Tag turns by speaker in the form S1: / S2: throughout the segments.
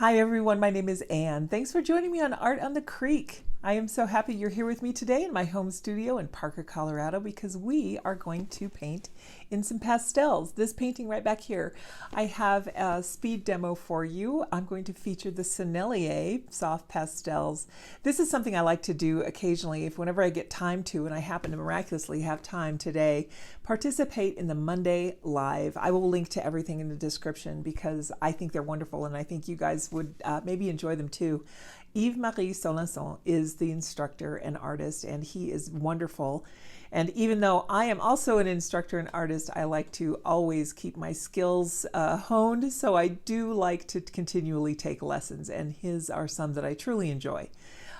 S1: Hi everyone, my name is Anne. Thanks for joining me on Art on the Creek. I am so happy you're here with me today in my home studio in Parker, Colorado, because we are going to paint in some pastels. This painting right back here, I have a speed demo for you. I'm going to feature the Sennelier Soft Pastels. This is something I like to do occasionally whenever I get time to, and I happen to miraculously have time today, participate in the Monday Live. I will link to everything in the description because I think they're wonderful and I think you guys would maybe enjoy them too. Yves-Marie Salanson is the instructor and artist, and he is wonderful. And even though I am also an instructor and artist, I like to always keep my skills honed, so I do like to continually take lessons, and his are some that I truly enjoy.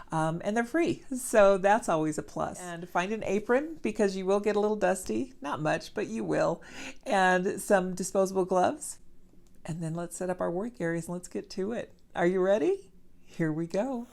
S1: And they're free, so that's always a plus. And find an apron because you will get a little dusty, not much, but you will, and some disposable gloves. And then let's set up our work areas and let's get to it. Are you ready? Here we go.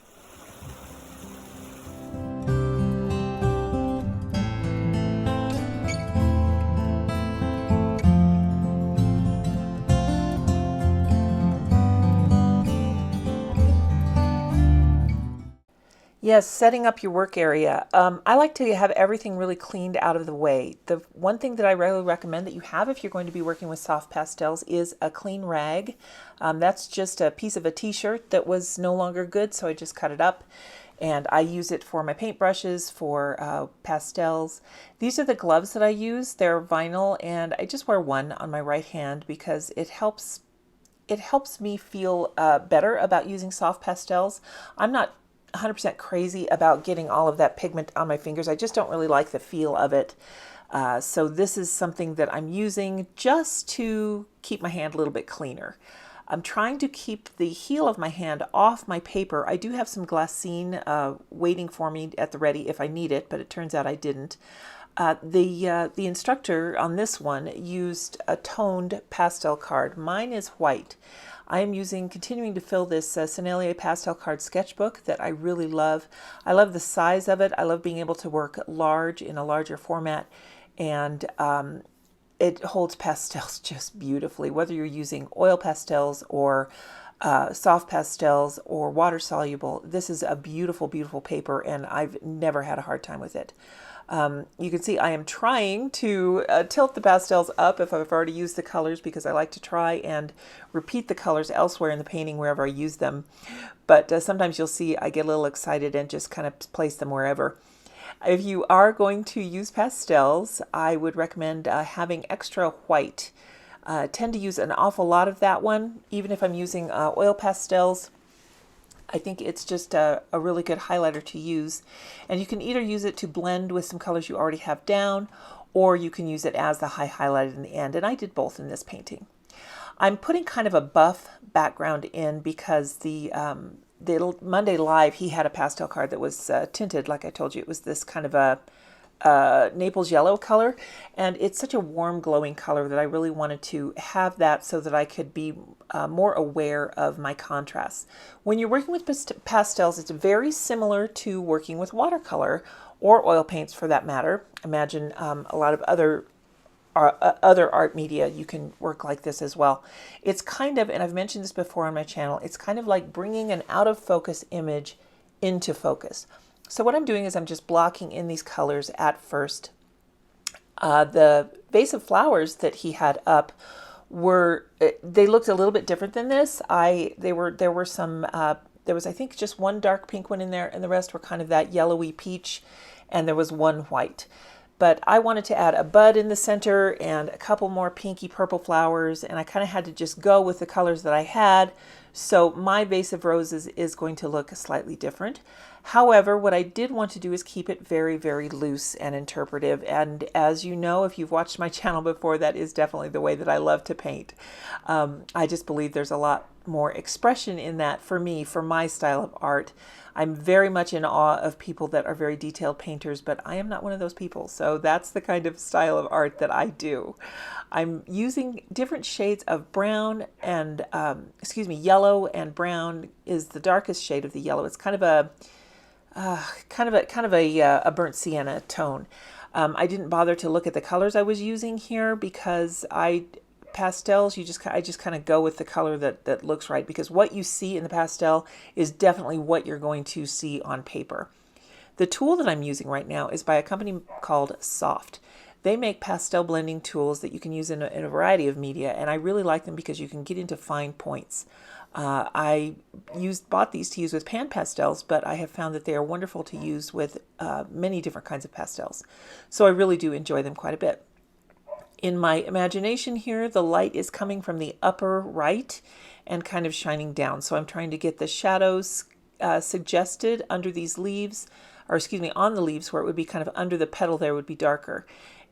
S1: Yes, setting up your work area. I like to have everything really cleaned out of the way. The one thing that I really recommend that you have if you're going to be working with soft pastels is a clean rag. That's just a piece of a t-shirt that was no longer good, so I just cut it up. And I use it for my paintbrushes, for pastels. These are the gloves that I use. They're vinyl, and I just wear one on my right hand because it helps me feel better about using soft pastels. I'm not 100% crazy about getting all of that pigment on my fingers. I just don't really like the feel of it. So this is something that I'm using just to keep my hand a little bit cleaner. I'm trying to keep the heel of my hand off my paper. I do have some glassine waiting for me at the ready if I need it, but it turns out I didn't. The instructor on this one used a toned pastel card. Mine is white. I am continuing to fill this Sennelier pastel card sketchbook that I really love. I love the size of it. I love being able to work large in a larger format, and it holds pastels just beautifully, whether you're using oil pastels or soft pastels or water soluble. This is a beautiful, beautiful paper, and I've never had a hard time with it. You can see I am trying to tilt the pastels up if I've already used the colors, because I like to try and repeat the colors elsewhere in the painting wherever I use them. But sometimes you'll see I get a little excited and just kind of place them wherever. If you are going to use pastels, I would recommend having extra white. I tend to use an awful lot of that one, even if I'm using oil pastels. I think it's just a really good highlighter to use. And you can either use it to blend with some colors you already have down, or you can use it as the high highlight in the end. And I did both in this painting. I'm putting kind of a buff background in because the Monday Live, he had a pastel card that was tinted, like I told you. It was this kind of a Naples yellow color, and it's such a warm glowing color that I really wanted to have that so that I could be more aware of my contrasts. When you're working with pastels, it's very similar to working with watercolor or oil paints for that matter. Imagine a lot of other art media, you can work like this as well. It's kind of, and I've mentioned this before on my channel, it's kind of like bringing an out of focus image into focus. So what I'm doing is I'm just blocking in these colors at first. The vase of flowers that he had up they looked a little bit different than this. There was I think just one dark pink one in there, and the rest were kind of that yellowy peach, and there was one white. But I wanted to add a bud in the center and a couple more pinky purple flowers, and I kind of had to just go with the colors that I had. So my vase of roses is going to look slightly different. However, what I did want to do is keep it very, very loose and interpretive. And as you know, if you've watched my channel before, that is definitely the way that I love to paint. I just believe there's a lot more expression in that for me, for my style of art. I'm very much in awe of people that are very detailed painters, but I am not one of those people. So that's the kind of style of art that I do. I'm using different shades of brown and, yellow, and brown is the darkest shade of the yellow. It's kind of a burnt sienna tone. I didn't bother to look at the colors I was using here because pastels, I just kind of go with the color that looks right, because what you see in the pastel is definitely what you're going to see on paper. The tool that I'm using right now is by a company called Soft. They make pastel blending tools that you can use in a variety of media, and I really like them because you can get into fine points. I bought these to use with pan pastels, but I have found that they are wonderful to use with many different kinds of pastels. So I really do enjoy them quite a bit. In my imagination here, the light is coming from the upper right and kind of shining down. So I'm trying to get the shadows suggested under these leaves, or excuse me, on the leaves, where it would be kind of under the petal there would be darker.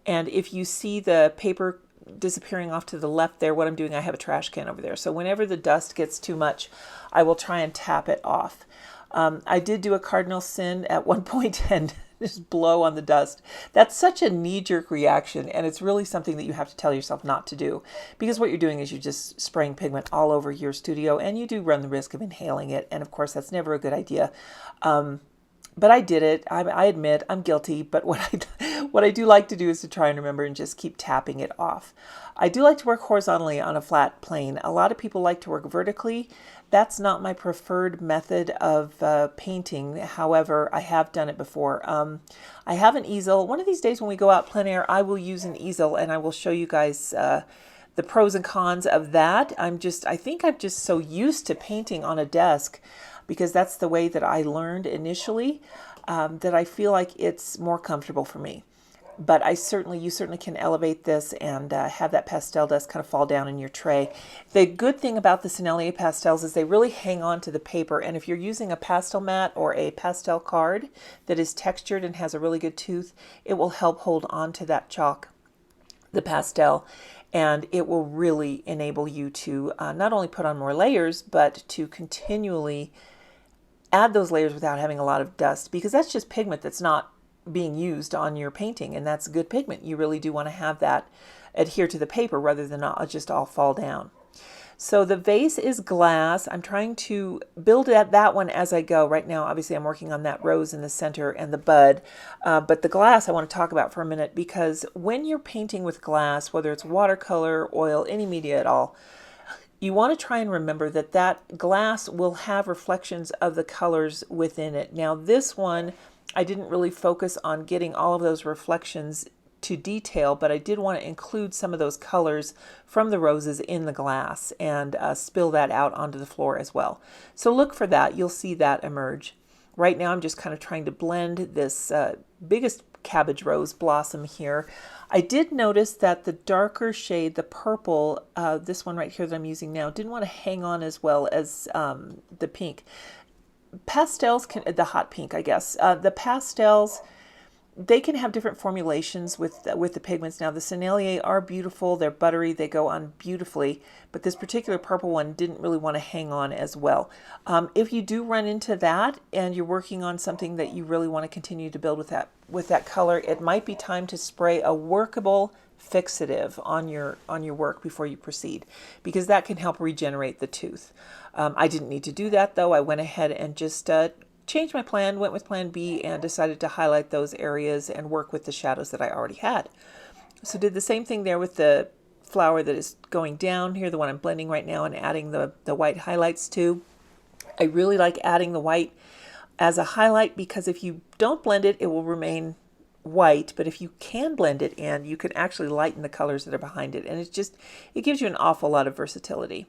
S1: And if you see the paper disappearing off to the left there, what I'm doing, I have a trash can over there. So whenever the dust gets too much, I will try and tap it off. I did do a cardinal sin at one point and just blow on the dust. That's such a knee-jerk reaction, and it's really something that you have to tell yourself not to do, because what you're doing is you're just spraying pigment all over your studio, and you do run the risk of inhaling it, and of course that's never a good idea. But I did it. I admit I'm guilty, but what I do like to do is to try and remember and just keep tapping it off. I do like to work horizontally on a flat plane. A lot of people like to work vertically. That's not my preferred method of painting. However, I have done it before. I have an easel. One of these days when we go out plein air, I will use an easel, and I will show you guys the pros and cons of that. I think I'm just so used to painting on a desk, because that's the way that I learned initially, that I feel like it's more comfortable for me. But you certainly can elevate this and have that pastel dust kind of fall down in your tray. The good thing about the Sennelier pastels is they really hang on to the paper, and if you're using a pastel mat or a pastel card that is textured and has a really good tooth, it will help hold on to that chalk, the pastel, and it will really enable you to not only put on more layers, but to continually add those layers without having a lot of dust, because that's just pigment that's not being used on your painting, and that's good pigment. You really do want to have that adhere to the paper rather than just all fall down. So the vase is glass. I'm trying to build that one as I go. Right now, obviously, I'm working on that rose in the center and the bud. But the glass I want to talk about for a minute, because when you're painting with glass, whether it's watercolor, oil, any media at all, you want to try and remember that that glass will have reflections of the colors within it. Now, this one, I didn't really focus on getting all of those reflections to detail, but I did want to include some of those colors from the roses in the glass and spill that out onto the floor as well. So look for that. You'll see that emerge. Right now I'm just kind of trying to blend this biggest cabbage rose blossom here. I did notice that the darker shade, the purple, this one right here that I'm using now, didn't want to hang on as well as the pink. Pastels the hot pink, I guess. The pastels, they can have different formulations with the pigments. Now the Sennelier are beautiful, they're buttery, they go on beautifully, but this particular purple one didn't really want to hang on as well. If you do run into that and you're working on something that you really want to continue to build with that color, it might be time to spray a workable fixative on your work before you proceed, because that can help regenerate the tooth. I didn't need to do that though. I went ahead and just changed my plan, went with plan B, and decided to highlight those areas and work with the shadows that I already had. So did the same thing there with the flower that is going down here, the one I'm blending right now, and adding the white highlights to. I really like adding the white as a highlight, because if you don't blend it, it will remain white, but if you can blend it in, you can actually lighten the colors that are behind it, and it gives you an awful lot of versatility.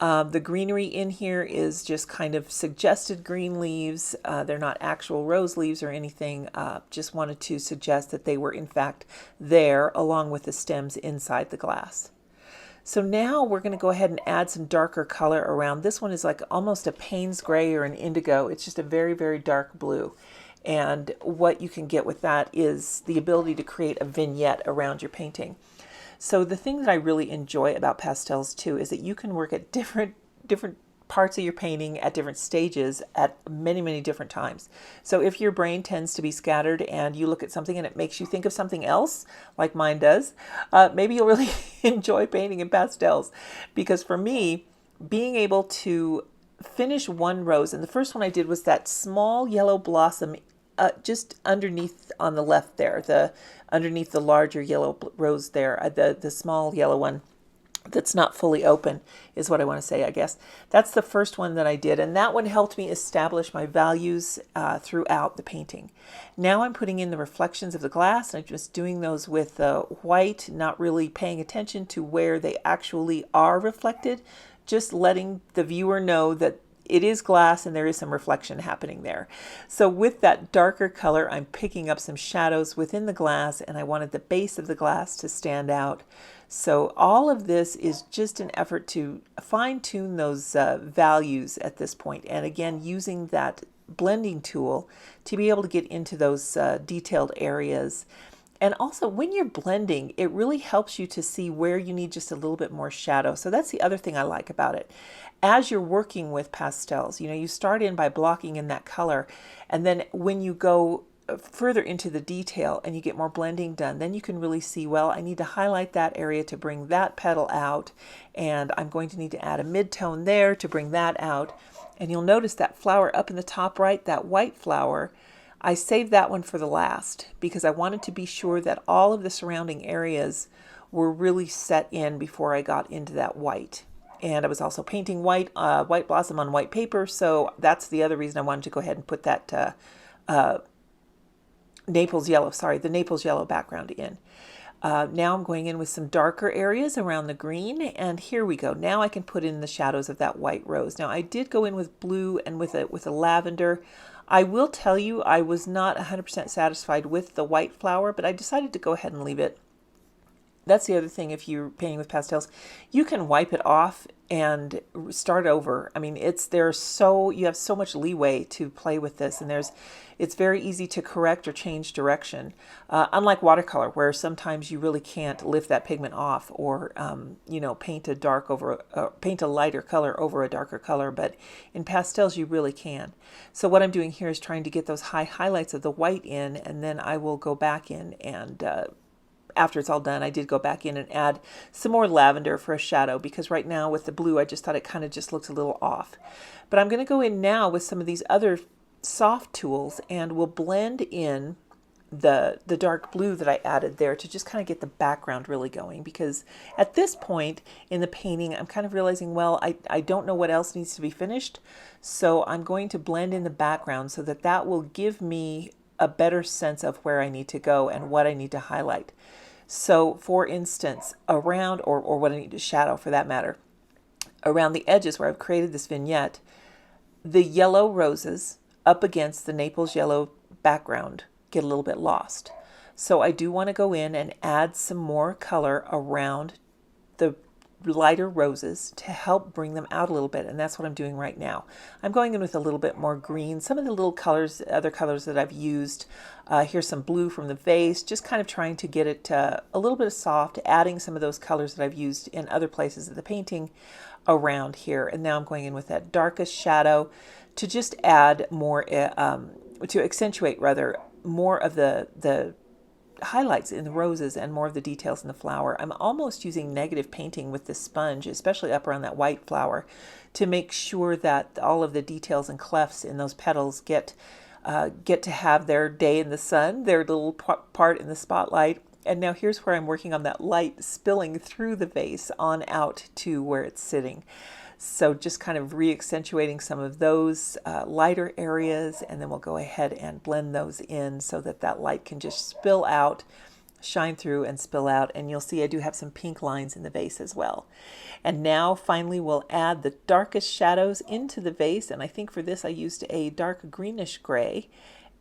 S1: The greenery in here is just kind of suggested green leaves. They're not actual rose leaves or anything. Just wanted to suggest that they were in fact there, along with the stems inside the glass. So now we're going to go ahead and add some darker color around. This one is like almost a Payne's gray or an indigo. It's just a very, very dark blue. And what you can get with that is the ability to create a vignette around your painting. So the thing that I really enjoy about pastels too is that you can work at different parts of your painting at different stages at many, many different times. So if your brain tends to be scattered and you look at something and it makes you think of something else, like mine does, maybe you'll really enjoy painting in pastels. Because for me, being able to finish one rose, and the first one I did was that small yellow blossom just underneath on the left there, underneath the larger yellow rose there, the small yellow one. that's not fully open is what I want to say, I guess. That's the first one that I did, and that one helped me establish my values throughout the painting. Now I'm putting in the reflections of the glass, and I'm just doing those with white, not really paying attention to where they actually are reflected, just letting the viewer know that it is glass and there is some reflection happening there. So with that darker color, I'm picking up some shadows within the glass, and I wanted the base of the glass to stand out. So all of this is just an effort to fine-tune those values at this point. And again, using that blending tool to be able to get into those detailed areas. And also, when you're blending, it really helps you to see where you need just a little bit more shadow. So that's the other thing I like about it. As you're working with pastels, you start in by blocking in that color, and then when you go further into the detail and you get more blending done, then you can really see, well, I need to highlight that area to bring that petal out, and I'm going to need to add a mid-tone there to bring that out. And you'll notice that flower up in the top right, that white flower, I saved that one for the last because I wanted to be sure that all of the surrounding areas were really set in before I got into that white. And I was also painting white blossom on white paper, so that's the other reason I wanted to go ahead and put that Naples yellow, the Naples yellow background in. Now I'm going in with some darker areas around the green, and here we go. Now I can put in the shadows of that white rose. Now I did go in with blue and with a lavender. I will tell you I was not 100% satisfied with the white flower, but I decided to go ahead and leave it. That's the other thing, if you're painting with pastels, you can wipe it off and start over. I mean, you have so much leeway to play with this, and it's very easy to correct or change direction. Unlike watercolor, where sometimes you really can't lift that pigment off, or paint a lighter color over a darker color. But in pastels, you really can. So what I'm doing here is trying to get those high highlights of the white in, and then I will go back in and after it's all done, I did go back in and add some more lavender for a shadow, because right now with the blue, I just thought it kind of just looked a little off. But I'm going to go in now with some of these other soft tools, and we'll blend in the dark blue that I added there to just kind of get the background really going, because at this point in the painting, I'm kind of realizing, well, I don't know what else needs to be finished. So I'm going to blend in the background so that will give me a better sense of where I need to go and what I need to highlight. So for instance, around, or what I need to shadow for that matter, around the edges where I've created this vignette, the yellow roses up against the Naples yellow background get a little bit lost. So I do want to go in and add some more color around the lighter roses to help bring them out a little bit, and that's what I'm doing right now. I'm going in with a little bit more green, some of the little colors, other colors that I've used. Here's some blue from the vase, just kind of trying to get it a little bit of soft, adding some of those colors that I've used in other places of the painting around here. And now I'm going in with that darkest shadow to just add more, to accentuate rather, more of the highlights in the roses and more of the details in the flower. I'm almost using negative painting with this sponge, especially up around that white flower, to make sure that all of the details and clefts in those petals get to have their day in the sun, their little part in the spotlight. And now here's where I'm working on that light spilling through the vase on out to where it's sitting. So just kind of re-accentuating some of those lighter areas, and then we'll go ahead and blend those in so that light can just spill out, shine through and spill out. And you'll see I do have some pink lines in the vase as well. And now finally we'll add the darkest shadows into the vase, and I think for this I used a dark greenish gray.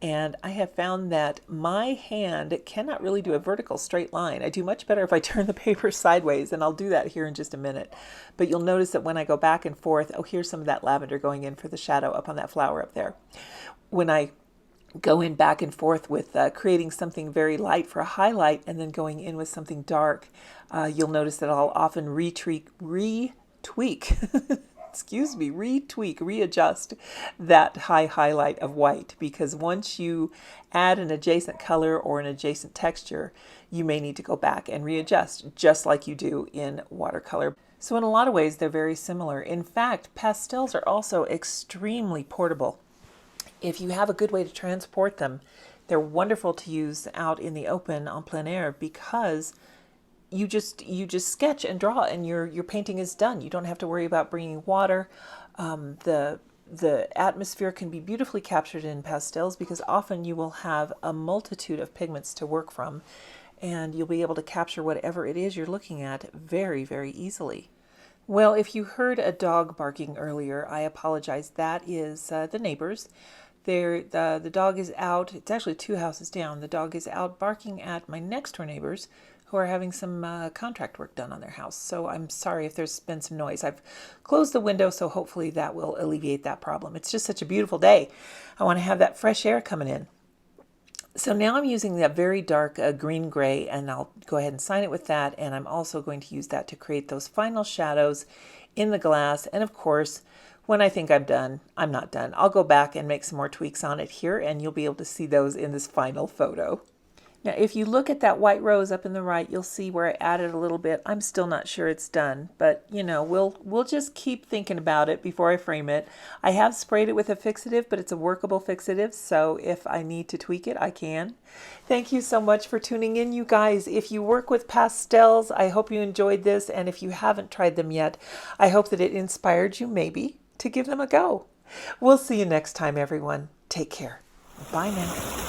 S1: And I have found that my hand cannot really do a vertical straight line. I do much better if I turn the paper sideways, and I'll do that here in just a minute. But you'll notice that when I go back and forth, oh, here's some of that lavender going in for the shadow up on that flower up there. When I go in back and forth with creating something very light for a highlight and then going in with something dark, you'll notice that I'll often retweak readjust that high highlight of white, because once you add an adjacent color or an adjacent texture, you may need to go back and readjust, just like you do in watercolor. So in a lot of ways, they're very similar. In fact, pastels are also extremely portable. If you have a good way to transport them, they're wonderful to use out in the open en plein air, because you just sketch and draw, and your painting is done. You don't have to worry about bringing water. The atmosphere can be beautifully captured in pastels because often you will have a multitude of pigments to work from, and you'll be able to capture whatever it is you're looking at very, very easily. Well, if you heard a dog barking earlier, I apologize. That is the neighbors. The dog is out. It's actually 2 houses down. The dog is out barking at my next door neighbors who are having some contract work done on their house. So I'm sorry if there's been some noise. I've closed the window, so hopefully that will alleviate that problem. It's just such a beautiful day. I want to have that fresh air coming in. So now I'm using that very dark green gray, and I'll go ahead and sign it with that. And I'm also going to use that to create those final shadows in the glass. And of course, when I think I'm done, I'm not done. I'll go back and make some more tweaks on it here, and you'll be able to see those in this final photo. Now, if you look at that white rose up in the right, you'll see where I added a little bit. I'm still not sure it's done, but you know, we'll just keep thinking about it before I frame it. I have sprayed it with a fixative, but it's a workable fixative, so if I need to tweak it, I can. Thank you so much for tuning in, you guys. If you work with pastels, I hope you enjoyed this, and if you haven't tried them yet, I hope that it inspired you maybe to give them a go. We'll see you next time, everyone. Take care. Bye now.